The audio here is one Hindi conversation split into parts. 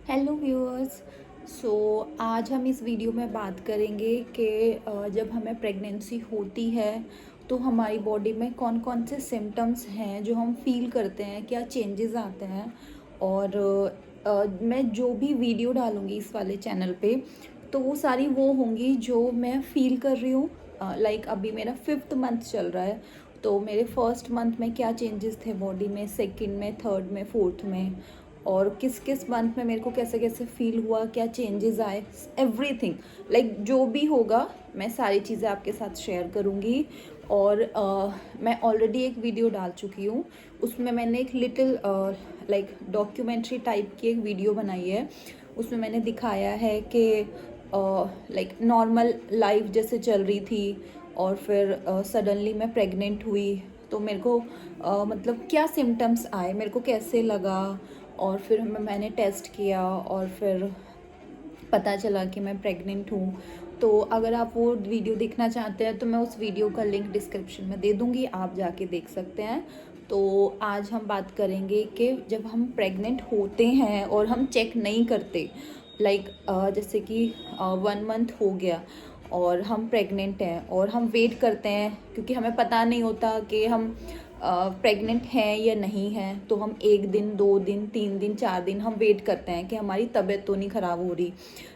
Hello viewers. सो आज हम इस वीडियो में बात करेंगे कि जब हमें प्रेगनेंसी होती है तो हमारी बॉडी में कौन कौन से सिम्टम्स हैं जो हम फील करते हैं, क्या चेंजेस आते हैं। और मैं जो भी वीडियो डालूँगी इस वाले चैनल पे तो वो सारी वो होंगी जो मैं फ़ील कर रही हूँ। लाइक अभी मेरा 5th मंथ चल रहा है, तो मेरे फर्स्ट मंथ में क्या चेंजेस थे बॉडी में, सेकंड में, थर्ड में, फोर्थ में, और किस किस मंथ में मेरे को कैसे कैसे फील हुआ, क्या चेंजेस आए, एवरीथिंग। लाइक जो भी होगा मैं सारी चीज़ें आपके साथ शेयर करूँगी। और मैं ऑलरेडी एक वीडियो डाल चुकी हूँ, उसमें मैंने एक लिटिल लाइक डॉक्यूमेंट्री टाइप की एक वीडियो बनाई है। उसमें मैंने दिखाया है कि लाइक नॉर्मल लाइफ जैसे चल रही थी और फिर सडनली मैं प्रेग्नेंट हुई तो मेरे को मतलब क्या सिम्टम्स आए, मेरे को कैसे लगा। और फिर मैंने टेस्ट किया और फिर पता चला कि मैं प्रेग्नेंट हूँ। तो अगर आप वो वीडियो देखना चाहते हैं तो मैं उस वीडियो का लिंक डिस्क्रिप्शन में दे दूँगी, आप जाके देख सकते हैं। तो आज हम बात करेंगे कि जब हम प्रेग्नेंट होते हैं और हम चेक नहीं करते, लाइक जैसे कि 1 मंथ हो गया और हम प्रेग्नेंट हैं और हम वेट करते हैं क्योंकि हमें पता नहीं होता कि हम प्रेग्नेंट हैं या नहीं हैं। तो हम 1 दिन, 2 दिन, 3 दिन, 4 दिन हम वेट करते हैं कि हमारी तबीयत तो नहीं ख़राब हो रही,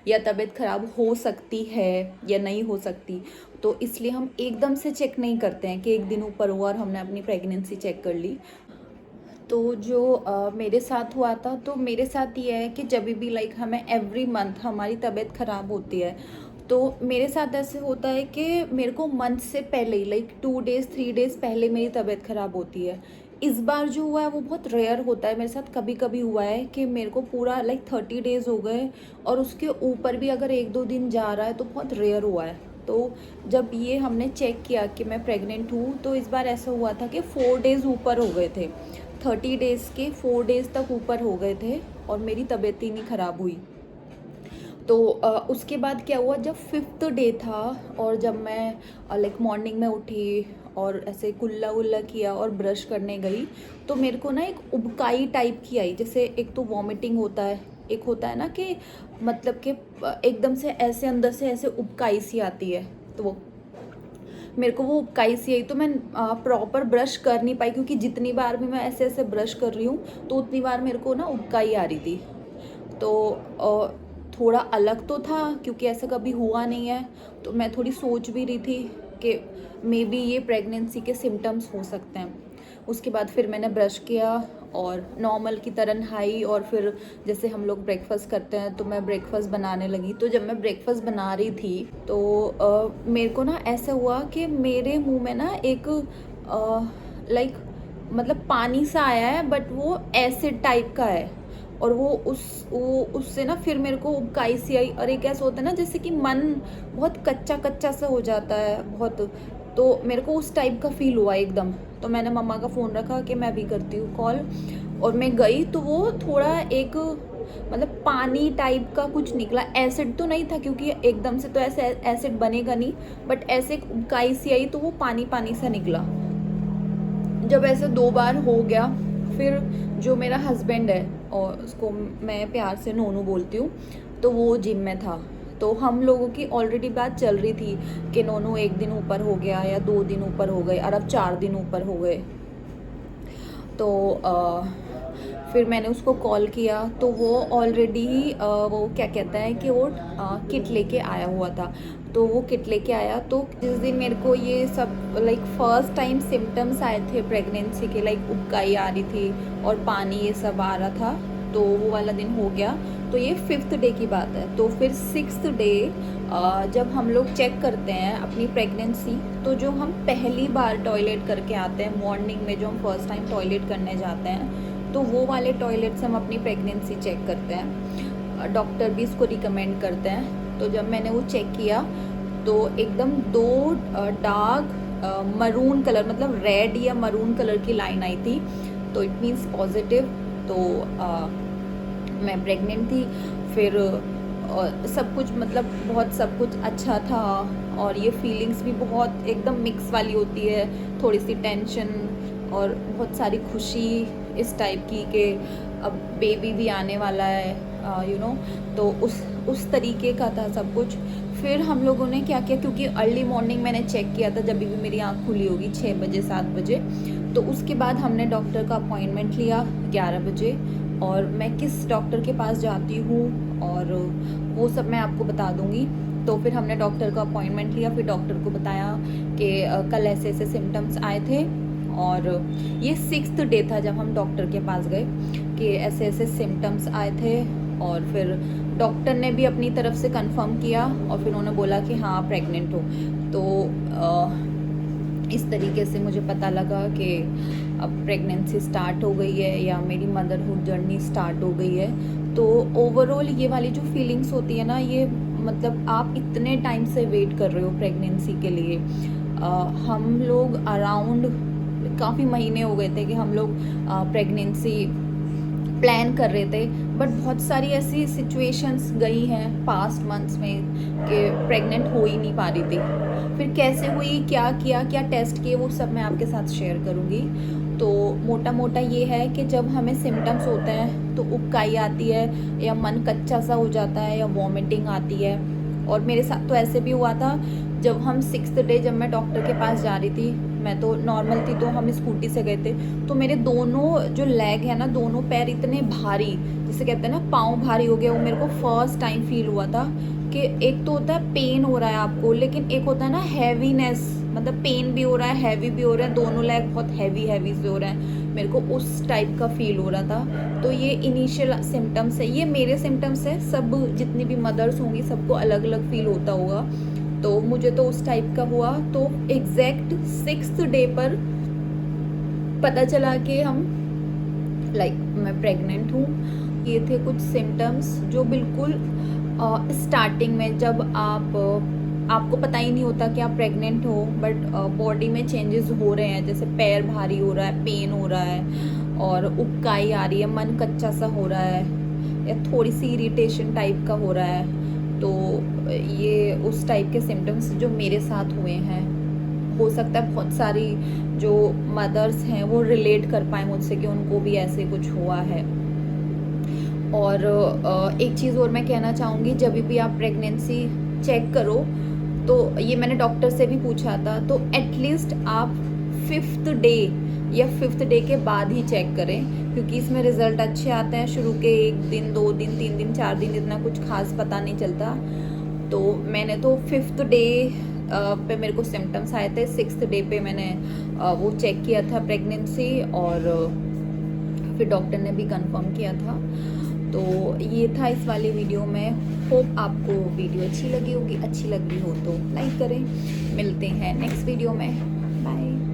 या तबीयत ख़राब हो सकती है या नहीं हो सकती। तो इसलिए हम एकदम से चेक नहीं करते हैं कि 1 दिन ऊपर हुआ और हमने अपनी प्रेगनेंसी चेक कर ली। तो जो मेरे साथ हुआ था, तो मेरे साथ ये है कि जब भी लाइक हमें एवरी मंथ हमारी तबीयत ख़राब होती है, तो मेरे साथ ऐसे होता है कि मेरे को मंथ से पहले ही लाइक 2 डेज़ 3 डेज़ पहले मेरी तबीयत ख़राब होती है। इस बार जो हुआ है वो बहुत रेयर होता है, मेरे साथ कभी कभी हुआ है कि मेरे को पूरा लाइक 30 डेज़ हो गए और उसके ऊपर भी अगर 1-2 दिन जा रहा है तो बहुत रेयर हुआ है। तो जब ये हमने चेक किया कि मैं प्रेग्नेंट हूँ तो इस बार ऐसा हुआ था कि 4 डेज़ ऊपर हो गए थे, 30 डेज़ के 4 डेज़ तक ऊपर हो गए थे और मेरी तबीयत ही नहीं ख़राब हुई। तो उसके बाद क्या हुआ, जब 5th डे था और जब मैं लाइक मॉर्निंग में उठी और ऐसे कुल्ला वुल्ला किया और ब्रश करने गई तो मेरे को ना एक उबकाई टाइप की आई। जैसे एक तो वॉमिटिंग होता है, एक होता है ना कि मतलब कि एकदम से ऐसे अंदर से ऐसे उबकाई सी आती है। तो वो मेरे को वो उबकाई सी आई तो मैं प्रॉपर ब्रश कर नहीं पाई, क्योंकि जितनी बार भी मैं ऐसे ऐसे ब्रश कर रही हूँ तो उतनी बार मेरे को ना उबकाई आ रही थी। तो थोड़ा अलग तो था क्योंकि ऐसा कभी हुआ नहीं है। तो मैं थोड़ी सोच भी रही थी कि मे बी ये प्रेगनेंसी के सिम्टम्स हो सकते हैं। उसके बाद फिर मैंने ब्रश किया और नॉर्मल की तरह नहाई और फिर जैसे हम लोग ब्रेकफास्ट करते हैं तो मैं ब्रेकफास्ट बनाने लगी। तो जब मैं ब्रेकफास्ट बना रही थी तो मेरे को ना ऐसा हुआ कि मेरे मुंह में ना एक लाइक मतलब पानी सा आया है, बट वो एसिड टाइप का है। और वो उससे ना फिर मेरे को उबकाई सी आई और एक ऐसा होता है ना जैसे कि मन बहुत कच्चा कच्चा सा हो जाता है बहुत। तो मेरे को उस टाइप का फील हुआ एकदम। तो मैंने मम्मा का फ़ोन रखा कि मैं भी करती हूँ कॉल, और मैं गई तो वो थोड़ा एक मतलब पानी टाइप का कुछ निकला। एसिड तो नहीं था क्योंकि एकदम से तो ऐसे एसिड बनेगा नहीं, बट ऐसे एक उबकाई सी आई तो वो पानी पानी सा निकला। जब ऐसे 2 बार हो गया, फिर जो मेरा हस्बैंड है और उसको मैं प्यार से नोनू बोलती हूँ, तो वो जिम में था। तो हम लोगों की ऑलरेडी बात चल रही थी कि नोनू 1 दिन ऊपर हो गया या 2 दिन ऊपर हो गए और अब 4 दिन ऊपर हो गए। तो फिर मैंने उसको कॉल किया तो वो ऑलरेडी वो क्या कहता है कि वो किट लेके आया हुआ था। तो वो किट लेके आया तो जिस दिन मेरे को ये सब लाइक फर्स्ट टाइम सिम्टम्स आए थे प्रेगनेंसी के, लाइक उबकाई आ रही थी और पानी ये सब आ रहा था, तो वो वाला दिन हो गया। तो ये 5th डे की बात है। तो फिर 6th डे जब हम लोग चेक करते हैं अपनी प्रेगनेंसी, तो जो हम पहली बार टॉयलेट करके आते हैं मॉर्निंग में, जो हम फर्स्ट टाइम टॉयलेट करने जाते हैं, तो वो वाले टॉयलेट से हम अपनी प्रेगनेंसी चेक करते हैं। डॉक्टर भी इसको रिकमेंड करते हैं। तो जब मैंने वो चेक किया तो एकदम 2 डार्क मरून कलर, मतलब रेड या मरून कलर की लाइन आई थी, तो इट मीन्स पॉजिटिव। तो मैं प्रेग्नेंट थी। फिर सब कुछ मतलब बहुत सब कुछ अच्छा था। और ये फीलिंग्स भी बहुत एकदम मिक्स वाली होती है, थोड़ी सी टेंशन और बहुत सारी खुशी इस टाइप की कि अब बेबी भी आने वाला है। तो उस तरीके का था सब कुछ। फिर हम लोगों ने क्या किया, क्योंकि अर्ली मॉर्निंग मैंने चेक किया था, जब भी मेरी आँख खुली होगी 6 बजे 7 बजे, तो उसके बाद हमने डॉक्टर का अपॉइंटमेंट लिया 11 बजे। और मैं किस डॉक्टर के पास जाती हूँ और वो सब मैं आपको बता दूँगी। तो फिर हमने डॉक्टर का अपॉइंटमेंट लिया, फिर डॉक्टर को बताया कि कल ऐसे ऐसे सिम्टम्स आए थे, और ये 6th डे था जब हम डॉक्टर के पास गए कि ऐसे ऐसे सिम्टम्स आए थे। और फिर डॉक्टर ने भी अपनी तरफ से कंफर्म किया और फिर उन्होंने बोला कि हाँ प्रेग्नेंट हो। तो इस तरीके से मुझे पता लगा कि अब प्रेगनेंसी स्टार्ट हो गई है या मेरी मदरहुड जर्नी स्टार्ट हो गई है। तो ओवरऑल ये वाली जो फीलिंग्स होती है ना, ये मतलब आप इतने टाइम से वेट कर रहे हो प्रेगनेंसी के लिए। हम लोग अराउंड काफ़ी महीने हो गए थे कि हम लोग प्रेगनेंसी प्लान कर रहे थे, बट बहुत सारी ऐसी सिचुएशंस गई हैं पास्ट मंथ्स में कि प्रेग्नेंट हो ही नहीं पा रही थी। फिर कैसे हुई, क्या किया, क्या टेस्ट किए, वो सब मैं आपके साथ शेयर करूँगी। तो मोटा मोटा ये है कि जब हमें सिम्टम्स होते हैं तो उबकाई आती है, या मन कच्चा सा हो जाता है, या वॉमिटिंग आती है। और मेरे साथ तो ऐसे भी हुआ था, जब हम 6th डे जब मैं डॉक्टर के पास जा रही थी, मैं तो नॉर्मल थी, तो हम स्कूटी से गए थे, तो मेरे दोनों जो लेग है ना, दोनों पैर इतने भारी, जिसे कहते हैं ना पाँव भारी हो गया, वो मेरे को फर्स्ट टाइम फील हुआ था कि एक तो होता है पेन हो रहा है आपको, लेकिन एक होता है ना हैवीनेस, मतलब पेन भी हो रहा है, हैवी भी हो रहा है, दोनों लेग बहुत हैवी से हो रहा है। मेरे को उस टाइप का फील हो रहा था। तो ये इनिशियल सिम्टम्स है, ये मेरे सिम्टम्स है, सब जितनी भी मदर्स होंगी सबको अलग अलग फील होता होगा। तो मुझे तो उस टाइप का हुआ। तो एग्जैक्ट 6th डे पर पता चला कि हम मैं प्रेग्नेंट हूँ। ये थे कुछ सिम्टम्स जो बिल्कुल स्टार्टिंग में, जब आपको पता ही नहीं होता कि आप प्रेग्नेंट हो, बट बॉडी में चेंजेस हो रहे हैं, जैसे पैर भारी हो रहा है, पेन हो रहा है, और उबकाई आ रही है, मन कच्चा सा हो रहा है, या थोड़ी सी इरिटेशन टाइप का हो रहा है। तो ये उस टाइप के सिम्टम्स जो मेरे साथ हुए हैं। हो सकता है बहुत सारी जो मदर्स हैं वो रिलेट कर पाए मुझसे कि उनको भी ऐसे कुछ हुआ है। और एक चीज़ और मैं कहना चाहूँगी, जब भी आप प्रेगनेंसी चेक करो, तो ये मैंने डॉक्टर से भी पूछा था, तो एटलीस्ट आप 5th डे या 5th डे के बाद ही चेक करें, क्योंकि इसमें रिज़ल्ट अच्छे आते हैं। शुरू के 1 दिन 2 दिन 3 दिन 4 दिन इतना कुछ खास पता नहीं चलता। तो मैंने तो 5th डे पे मेरे को सिम्टम्स आए थे, 6th डे पे मैंने वो चेक किया था प्रेगनेंसी, और फिर डॉक्टर ने भी कंफर्म किया था। तो ये था इस वाली वीडियो में। होप आपको वीडियो अच्छी लगी होगी, अच्छी लगी हो तो लाइक करें। मिलते हैं नेक्स्ट वीडियो में, बाय।